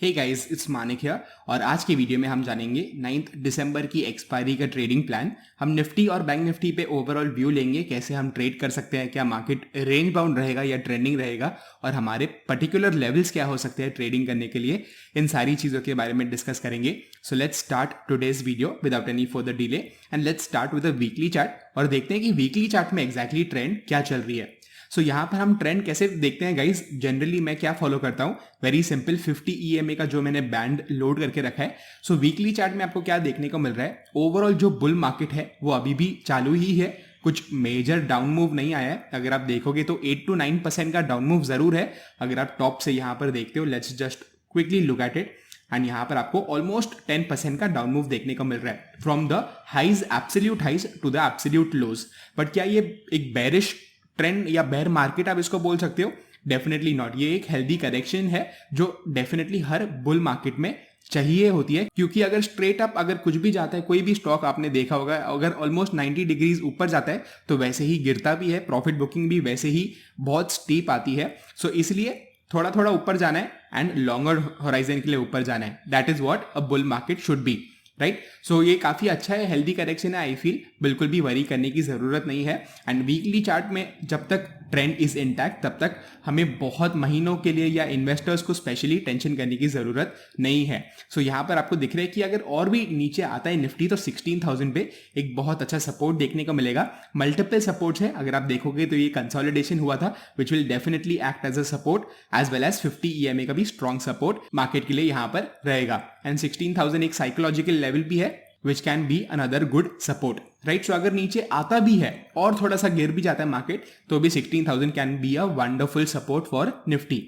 Hey guys, it's Manik here और आज की वीडियो में हम जानेंगे 9 दिसंबर की एक्सपायरी का ट्रेडिंग प्लान। हम निफ्टी और बैंक निफ्टी पे ओवरऑल व्यू लेंगे, कैसे हम ट्रेड कर सकते हैं, क्या मार्केट रेंज बाउंड रहेगा या ट्रेंडिंग रहेगा और हमारे पर्टिकुलर लेवल्स क्या हो सकते हैं ट्रेडिंग करने के लिए। इन सारी चीज़ों के बारे में डिस्कस करेंगे। So let's start today's video without any further delay and let's start with a weekly chart और देखते हैं कि वीकली चार्ट में एग्जैक्टली ट्रेंड क्या चल रही है। सो यहाँ पर हम ट्रेंड कैसे देखते हैं गाइस, जनरली मैं क्या फॉलो करता हूँ, वेरी सिंपल 50 EMA का जो मैंने बैंड लोड करके रखा है। सो वीकली चार्ट में आपको क्या देखने को मिल रहा है, ओवरऑल जो बुल मार्केट है वो अभी भी चालू ही है, कुछ मेजर डाउन मूव नहीं आया है। अगर आप देखोगे तो 8 to 9% का डाउन मूव जरूर है। अगर आप टॉप से यहाँ पर देखते हो, let's just quickly look at it and यहाँ पर आपको ऑलमोस्ट 10% का डाउन मूव देखने को मिल रहा है from the highs, absolute highs to the absolute lows. But क्या ये एक बेरिश ट्रेंड या बेयर मार्केट आप इसको बोल सकते हो? Definitely not. ये एक हेल्दी करेक्शन है जो डेफिनेटली हर बुल मार्केट में चाहिए होती है, क्योंकि अगर स्ट्रेट अप अगर कुछ भी जाता है, कोई भी स्टॉक आपने देखा होगा, अगर ऑलमोस्ट 90 डिग्रीज ऊपर जाता है तो वैसे ही गिरता भी है, प्रॉफिट बुकिंग भी वैसे ही बहुत स्टीप आती है। सो इसलिए थोड़ा थोड़ा ऊपर जाना है एंड लॉन्गर होराइजन के लिए ऊपर जाना है। That is what a bull market should be, right. So ये काफी अच्छा है, हेल्दी करेक्शन है। आई फील बिल्कुल भी वरी करने की जरूरत नहीं है। एंड वीकली चार्ट में जब तक ट्रेंड इज इंटैक्ट तब तक हमें बहुत महीनों के लिए या इन्वेस्टर्स को स्पेशली टेंशन करने की जरूरत नहीं है। सो यहाँ पर आपको दिख रहा है कि अगर और भी नीचे आता है निफ्टी तो 16,000 पे एक बहुत अच्छा सपोर्ट देखने को मिलेगा। मल्टीपल सपोर्ट्स है, अगर आप देखोगे तो ये कंसोलिडेशन हुआ था which will definitely act as a support as well as 50 EMA का भी स्ट्रॉन्ग सपोर्ट मार्केट के लिए यहाँ पर रहेगा। एंड 16,000 एक साइकोलॉजिकल लेवल भी है which can be another good support, right? So अगर नीचे आता भी है और थोड़ा सा गिर भी जाता है मार्केट तो भी 16,000 can be a wonderful support for Nifty.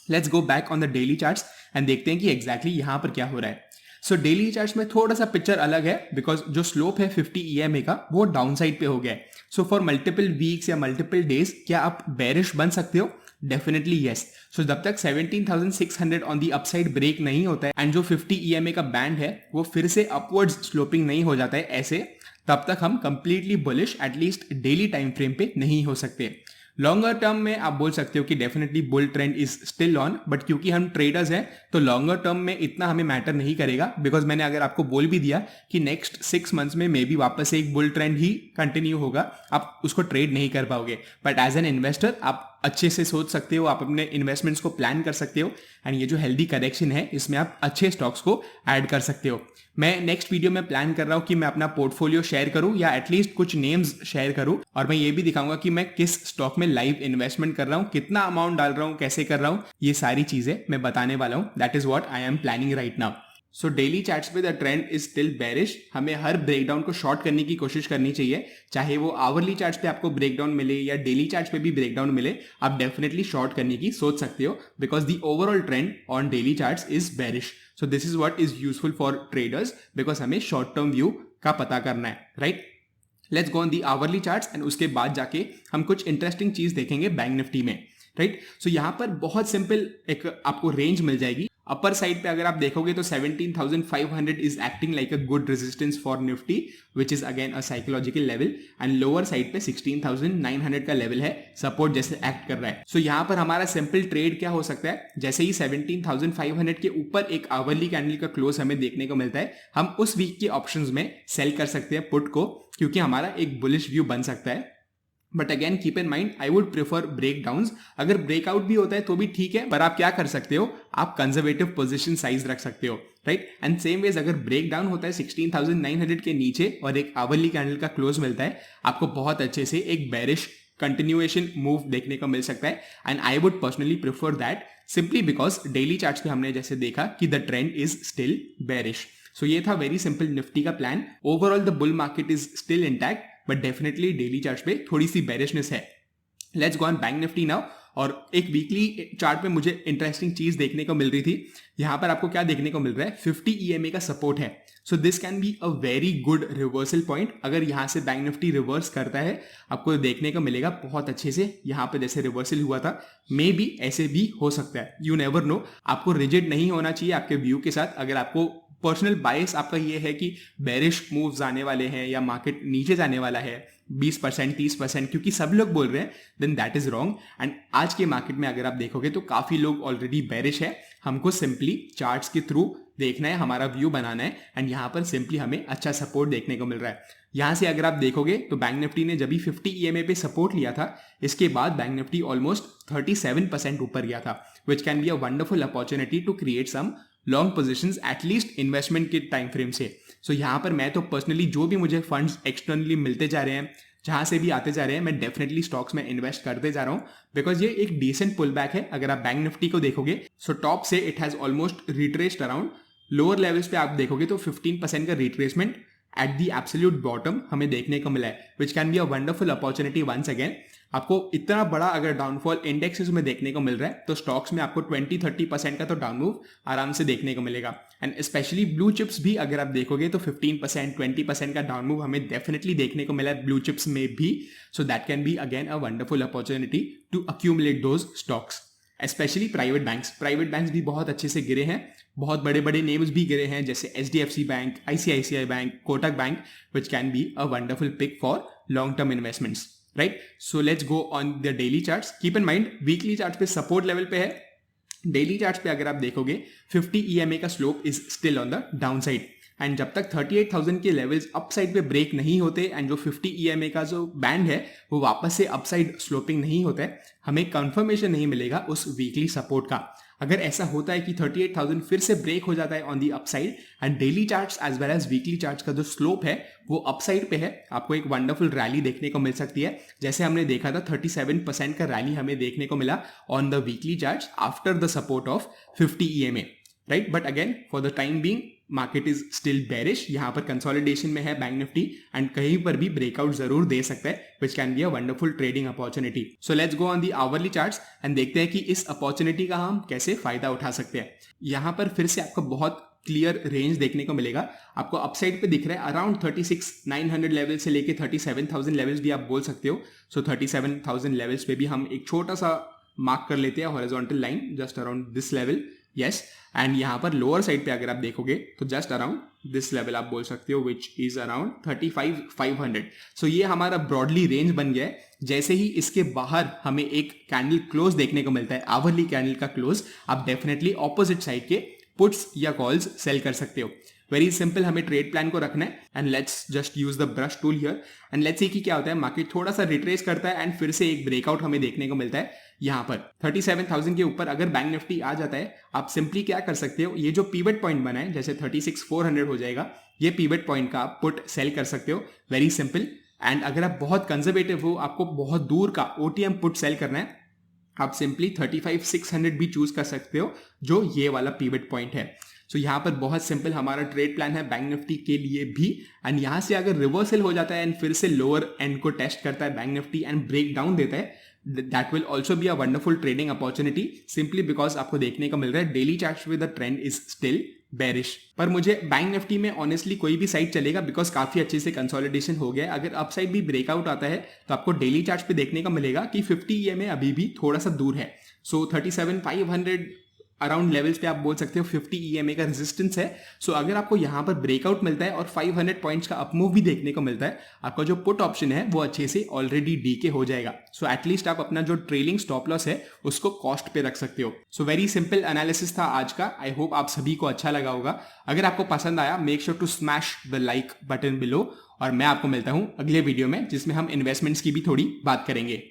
Let's go back on the daily charts and देखते हैं कि exactly यहाँ पर क्या हो रहा है। सो डेली चार्ट्स में थोड़ा सा पिक्चर अलग है, बिकॉज जो स्लोप है 50 EMA का वो डाउन साइड पे हो गया है। सो फॉर मल्टीपल वीक्स या मल्टीपल डेज क्या आप बेरिश बन सकते हो? Definitely yes. सो जब तक 17,600 ऑन दी अपसाइड ब्रेक नहीं होता है एंड जो 50 EMA का बैंड है वो फिर से अपवर्ड्स स्लोपिंग नहीं हो जाता है ऐसे, तब तक हम completely bullish at least daily time frame पे नहीं हो सकते। लॉन्गर टर्म में आप बोल सकते हो कि definitely bull trend is still on, but क्योंकि हम ट्रेडर्स हैं तो लॉन्गर टर्म में इतना हमें मैटर नहीं करेगा, बिकॉज मैंने अगर आपको बोल भी दिया कि नेक्स्ट 6 मंथ्स में मे बी वापस से एक बुल ट्रेंड ही कंटिन्यू होगा, आप उसको ट्रेड नहीं कर पाओगे। बट एज एन इन्वेस्टर आप अच्छे से सोच सकते हो, आप अपने इन्वेस्टमेंट्स को प्लान कर सकते हो एंड ये जो हेल्दी करेक्शन है इसमें आप अच्छे स्टॉक्स को ऐड कर सकते हो। मैं नेक्स्ट वीडियो में प्लान कर रहा हूं कि मैं अपना पोर्टफोलियो शेयर करूं या एटलीस्ट कुछ नेम्स शेयर करूं और मैं ये भी दिखाऊंगा कि मैं किस स्टॉक में लाइव इन्वेस्टमेंट कर रहा हूं, कितना अमाउंट डाल रहा हूं, कैसे कर रहा हूं, ये सारी चीजें मैं बताने वाला हूं। That is what I am planning right now. So daily charts पे the trend is still bearish. हमें हर ब्रेकडाउन को शॉर्ट करने की कोशिश करनी चाहिए, चाहे वो आवरली चार्ट्स पे आपको ब्रेकडाउन मिले या डेली चार्ट्स पे भी ब्रेकडाउन मिले, आप डेफिनेटली शॉर्ट करने की सोच सकते हो, because the overall trend on daily charts is bearish. So this is what is useful for traders, because हमें शॉर्ट टर्म व्यू का पता करना है, right. Let's go on the hourly charts and उसके बाद जाके हम कुछ इंटरेस्टिंग चीज देखेंगे बैंक निफ्टी में, राइट। सो यहाँ पर बहुत सिंपल एक आपको रेंज मिल जाएगी। अपर साइड पे अगर आप देखोगे तो 17,500 is acting like a good resistance for Nifty which is again a psychological level and lower side पे 16,900 का लेवल है, सपोर्ट जैसे एक्ट कर रहा है। सो यहाँ पर हमारा सिंपल ट्रेड क्या हो सकता है, जैसे ही 17,500 के ऊपर एक आवरली कैंडल का क्लोज हमें देखने को मिलता है, हम उस वीक के ऑप्शंस में सेल कर सकते हैं पुट को, क्योंकि हमारा एक बुलिश व्यू बन सकता है। But again keep in mind I would prefer breakdowns. अगर ब्रेकआउट भी होता है तो भी ठीक है, पर आप क्या कर सकते हो, आप कंजर्वेटिव पोजीशन साइज रख सकते हो, राइट। एंड सेम वेज अगर ब्रेकडाउन होता है 16,900 के नीचे और एक आवरली कैंडल का क्लोज मिलता है, आपको बहुत अच्छे से एक बेरिश कंटिन्यूएशन मूव देखने को मिल सकता है। And I would personally prefer that simply because daily charts पे हमने जैसे देखा कि the trend is still bearish. So ये था वेरी सिंपल निफ्टी का plan. Overall the bull market is still intact, but definitely daily charts पे थोड़ी सी बेरिशनेस है। Let's go on bank Nifty now. और एक वीकली चार्ट में मुझे इंटरेस्टिंग चीज देखने को मिल रही थी। यहां पर आपको क्या देखने को मिल रहा है, 50 EMA का सपोर्ट है। So this can be a very good reversal point. अगर यहां से बैंक निफ्टी रिवर्स करता है, आपको देखने को मिलेगा बहुत अच्छे से, यहां पे जैसे रिवर्सल हुआ था, मे बी ऐसे भी हो सकता है, यू नेवर नो। आपको रिजिड नहीं होना चाहिए आपके व्यू के साथ। अगर आपको पर्सनल बायस आपका ये है कि बेरिश मूव्स आने वाले हैं या मार्केट नीचे जाने वाला है 20% 30%, क्योंकि सब लोग बोल रहे हैं, then that is wrong. And आज के मार्केट में अगर आप देखोगे तो काफी लोग ऑलरेडी बेरिश है। हमको सिंपली चार्ट्स के थ्रू देखना है, हमारा व्यू बनाना है, एंड यहाँ पर सिंपली हमें अच्छा सपोर्ट देखने को मिल रहा है। यहाँ से अगर आप देखोगे तो बैंक निफ्टी ने जब भी 50 EMA पे सपोर्ट लिया था, इसके बाद बैंक निफ्टी ऑलमोस्ट 37% ऊपर गया था, which can be a wonderful opportunity to create some long positions at least investment के टाइम फ्रेम से। सो यहाँ पर मैं तो पर्सनली जो भी मुझे फंड्स एक्सटर्नली मिलते जा रहे हैं, जहां से भी आते जा रहे हैं, मैं डेफिनेटली स्टॉक्स में इन्वेस्ट करते जा रहा हूं, बिकॉज ये एक डिसेंट पुल बैक है। अगर आप बैंक निफ्टी को देखोगे सो टॉप से it has almost retraced around, lower levels पे आप देखोगे तो 15% का retracement at the absolute bottom हमें देखने को मिला है, which can be a wonderful opportunity once again. आपको इतना बड़ा अगर डाउनफॉल इंडेक्सेस में देखने को मिल रहा है तो स्टॉक्स में आपको 20-30% का तो डाउन मूव आराम से देखने को मिलेगा। एंड स्पेशली ब्लू चिप्स भी अगर आप देखोगे तो 15% 20% का डाउन मूव हमें डेफिनेटली देखने को मिला है ब्लू चिप्स में भी। So that can be again a wonderful opportunity to accumulate those stocks. Specially private banks भी बहुत अच्छे से गिरे हैं, बहुत बड़े बड़े नेम्स भी गिरे हैं, जैसे HDFC bank, ICICI bank, Kotak bank, which can be a wonderful pick for long term investments, right. So let's go on the daily charts. Keep in mind weekly chart पे सपोर्ट लेवल पे है, daily charts पे अगर आप देखोगे 50 EMA का slope is still on the down side, and जब तक 38,000 के लेवल्स अपसाइड पे ब्रेक नहीं होते एंड जो 50 EMA का जो बैंड है वो वापस से अपसाइड स्लोपिंग नहीं होता है, हमें कंफर्मेशन नहीं मिलेगा उस वीकली सपोर्ट का। अगर ऐसा होता है कि 38,000 फिर से ब्रेक हो जाता है on the upside and daily charts as well as weekly charts का जो स्लोप है वो अपसाइड पे है, आपको एक वंडरफुल रैली देखने को मिल सकती है, जैसे हमने देखा था 37% का रैली हमें देखने को मिला on the weekly charts after the support of 50 EMA, right. But again for the time being market is still bearish, यहाँ पर कंसोलिडेशन में है बैंक निफ्टी एंड कहीं पर भी ब्रेकआउट जरूर दे सकता है, which can be a wonderful trading opportunity. So let's go on the hourly charts and देखते हैं कि इस अपॉर्चुनिटी का हम कैसे फायदा उठा सकते हैं। यहाँ पर फिर से आपको बहुत क्लियर रेंज देखने को मिलेगा, आपको अपसाइड पे दिख रहा है अराउंड 36,900 लेवल से लेके 37,000 लेवल्स भी आप बोल सकते हो। सो 37,000 लेवल्स पे भी हम एक छोटा सा मार्क कर लेते हैं horizontal line just around this level, yes. And यहाँ पर लोअर साइड पे अगर आप देखोगे तो जस्ट अराउंड दिस लेवल आप बोल सकते हो, विच इज अराउंड 35,500। सो ये हमारा ब्रॉडली रेंज बन गया है। जैसे ही इसके बाहर हमें एक कैंडल क्लोज देखने को मिलता है, आवरली कैंडल का क्लोज, आप डेफिनेटली ऑपोजिट साइड के पुट्स या कॉल्स सेल कर सकते हो। वेरी सिंपल, हमें ट्रेड प्लान को रखना है and let's just use the brush tool here and let's see कि क्या होता है। मार्केट थोड़ा सा रिट्रेस करता है एंड फिर से एक ब्रेकआउट हमें देखने को मिलता है यहाँ पर 37,000 के ऊपर। अगर बैंक निफ्टी आ जाता है, आप सिंपली क्या कर सकते हो, ये जो पीवट पॉइंट बना है जैसे 36,400 हो जाएगा, ये पीवट पॉइंट का आप पुट सेल कर सकते हो, वेरी सिंपल। एंड अगर आप बहुत कंजर्वेटिव हो, आपको बहुत दूर का OTM पुट सेल करना है, आप सिंपली 35,600 भी चूज कर सकते हो, जो ये वाला पीवट पॉइंट है। सो यहाँ पर बहुत सिंपल हमारा ट्रेड प्लान है बैंक निफ्टी के लिए भी। एंड यहाँ से अगर रिवर्सल हो जाता है एंड फिर से लोअर एंड को टेस्ट करता है bank Nifty and break down देता है, that will also be a wonderful trading opportunity, simply because आपको देखने को मिल रहा है daily chart with the trend is still bearish. पर मुझे बैंक निफ्टी में ऑनेस्टली कोई भी साइड चलेगा, बिकॉज काफी अच्छे से कंसोलिडेशन हो गया है। अगर अपसाइड भी ब्रेकआउट आता है तो आपको डेली चार्ट पे देखने को मिलेगा कि 50 EMA अभी भी थोड़ा सा दूर है। सो 37,500 अराउंड लेवल्स पे आप बोल सकते हो 50 EMA का रेजिस्टेंस है। सो अगर आपको यहाँ पर ब्रेकआउट मिलता है और 500 पॉइंट्स का अपमूव भी देखने को मिलता है, आपका जो पुट ऑप्शन है वो अच्छे से ऑलरेडी डीके हो जाएगा। सो एटलीस्ट आप अपना जो ट्रेलिंग स्टॉप लॉस है उसको कॉस्ट पे रख सकते हो। सो वेरी सिंपल एनालिसिस था आज का। आई होप आप सभी को अच्छा लगा होगा। अगर आपको पसंद आया, make sure to smash the like button below, और मैं आपको मिलता हूं अगले वीडियो में जिसमें हम इन्वेस्टमेंट्स की भी थोड़ी बात करेंगे।